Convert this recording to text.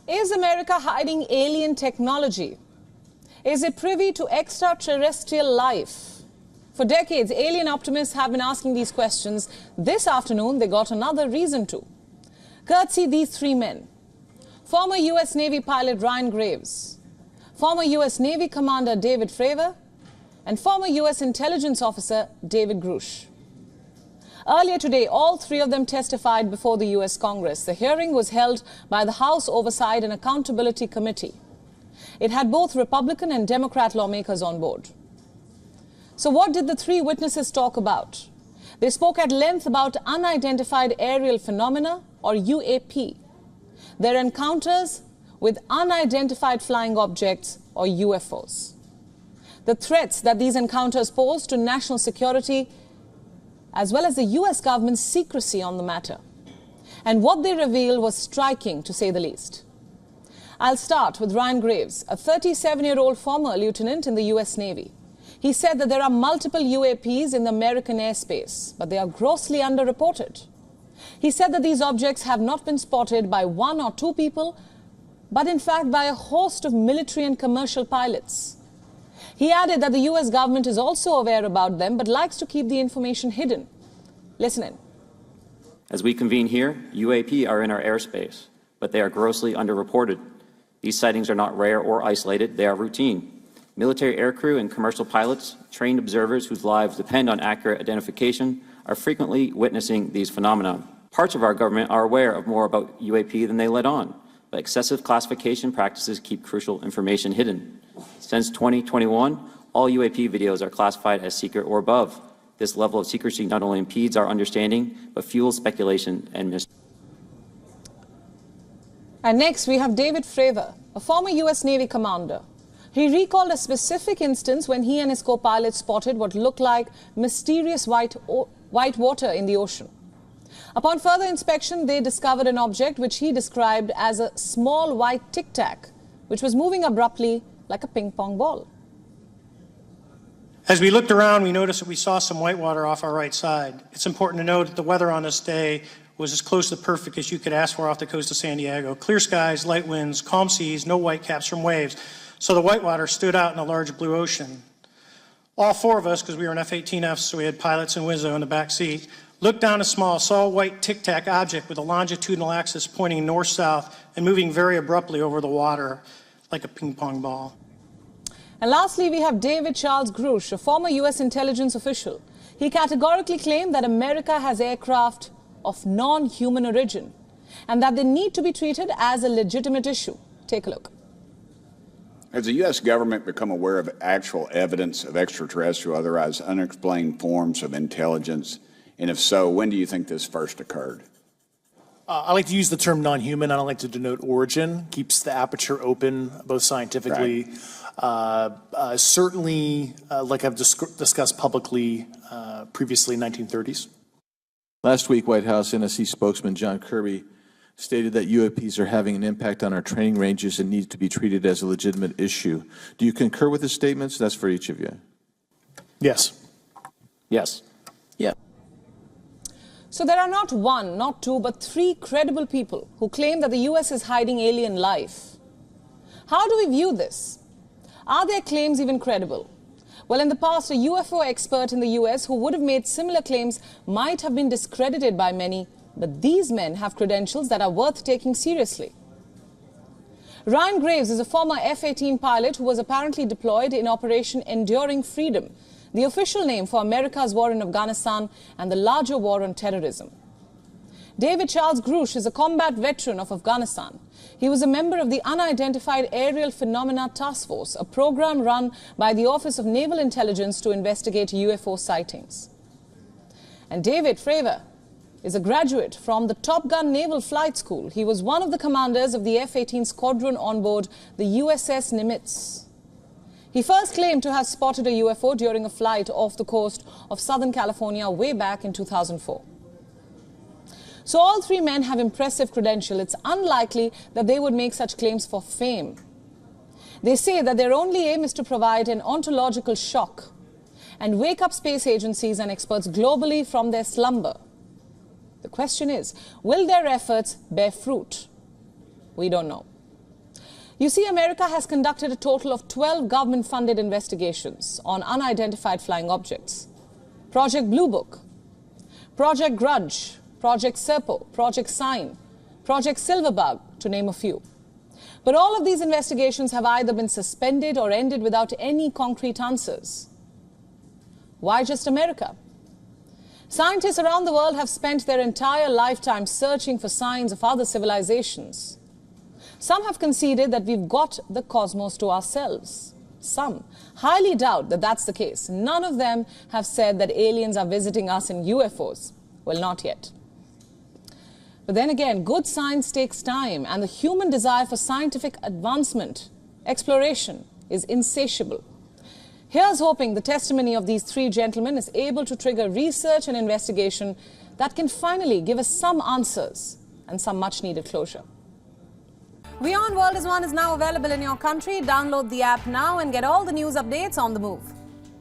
Is America hiding alien technology? Is it privy to extraterrestrial life? For decades, alien optimists have been asking these questions. This afternoon, they got another reason to. Courtesy these three men: former U.S. Navy pilot Ryan Graves, former U.S. Navy Commander David Fravor, and former U.S. intelligence officer David Grush. Earlier today, all three of them testified before the U.S. Congress. The hearing was held by the House Oversight and Accountability Committee. It had both Republican and Democrat lawmakers on board. So what did the three witnesses talk about? They spoke at length about unidentified aerial phenomena, or UAP, their encounters with unidentified flying objects, or UFOs, the threats that these encounters pose to national security, as well as the U.S. government's secrecy on the matter. And what they revealed was striking, to say the least. I'll start with Ryan Graves, a 37-year-old former lieutenant in the U.S. Navy. He said that there are multiple UAPs in the American airspace, but they are grossly underreported. He said that these objects have not been spotted by one or two people, but in fact by a host of military and commercial pilots. He added that the U.S. government is also aware about them, but likes to keep the information hidden. Listen in. As we convene here, UAP are in our airspace, but they are grossly underreported. These sightings are not rare or isolated, they are routine. Military aircrew and commercial pilots, trained observers whose lives depend on accurate identification, are frequently witnessing these phenomena. Parts of our government are aware of more about UAP than they let on, but excessive classification practices keep crucial information hidden. Since 2021, all UAP videos are classified as secret or above. This level of secrecy not only impedes our understanding, but fuels speculation and mystery. And next, we have David Fravor, a former U.S. Navy commander. He recalled a specific instance when he and his co-pilot spotted what looked like mysterious white water in the ocean. Upon further inspection, they discovered an object which he described as a small white tic-tac, which was moving abruptly like a ping-pong ball. As we looked around, we noticed that we saw some whitewater off our right side. It's important to note that the weather on this day was as close to perfect as you could ask for off the coast of San Diego. Clear skies, light winds, calm seas, no whitecaps from waves. So the whitewater stood out in a large blue ocean. All four of us, because we were in F-18Fs, so we had pilots and Wizzo in the back seat, looked down a small, saw a white tic-tac object with a longitudinal axis pointing north-south and moving very abruptly over the water like a ping-pong ball. And lastly, we have David Charles Grush, a former U.S. intelligence official. He categorically claimed that America has aircraft of non-human origin and that they need to be treated as a legitimate issue. Take a look. Has the U.S. government become aware of actual evidence of extraterrestrial, otherwise unexplained forms of intelligence? And if so, when do you think this first occurred? I like to use the term non-human. I don't like to denote origin. Keeps the aperture open, both scientifically. Right. Certainly, like I've discussed publicly previously, 1930s. Last week, White House NSC spokesman John Kirby stated that UAPs are having an impact on our training ranges and need to be treated as a legitimate issue. Do you concur with his statements? That's for each of you. Yes. Yes. Yeah. So there are not one, not two, but three credible people who claim that the U.S. is hiding alien life. How do we view this? Are their claims even credible? Well, in the past, a UFO expert in the U.S. who would have made similar claims might have been discredited by many, but these men have credentials that are worth taking seriously. Ryan Graves is a former F-18 pilot who was apparently deployed in Operation Enduring Freedom, the official name for America's war in Afghanistan and the larger war on terrorism. David Charles Grush is a combat veteran of Afghanistan. He was a member of the Unidentified Aerial Phenomena Task Force, a program run by the Office of Naval Intelligence to investigate UFO sightings. And David Fravor is a graduate from the Top Gun Naval Flight School. He was one of the commanders of the F-18 squadron on board the USS Nimitz. He first claimed to have spotted a UFO during a flight off the coast of Southern California way back in 2004. So all three men have impressive credentials. It's unlikely that they would make such claims for fame. They say that their only aim is to provide an ontological shock and wake up space agencies and experts globally from their slumber. The question is, will their efforts bear fruit? We don't know. You see, America has conducted a total of 12 government-funded investigations on unidentified flying objects. Project Blue Book, Project Grudge, Project Serpo, Project Sign, Project Silverbug, to name a few. But all of these investigations have either been suspended or ended without any concrete answers. Why just America? Scientists around the world have spent their entire lifetime searching for signs of other civilizations. Some have conceded that we've got the cosmos to ourselves. Some highly doubt that that's the case. None of them have said that aliens are visiting us in UFOs. Well, not yet. But then again, good science takes time, and the human desire for scientific advancement, exploration, is insatiable. Here's hoping the testimony of these three gentlemen is able to trigger research and investigation that can finally give us some answers and some much-needed closure. WION World is now available in your country. Download the app now and get all the news updates on the move.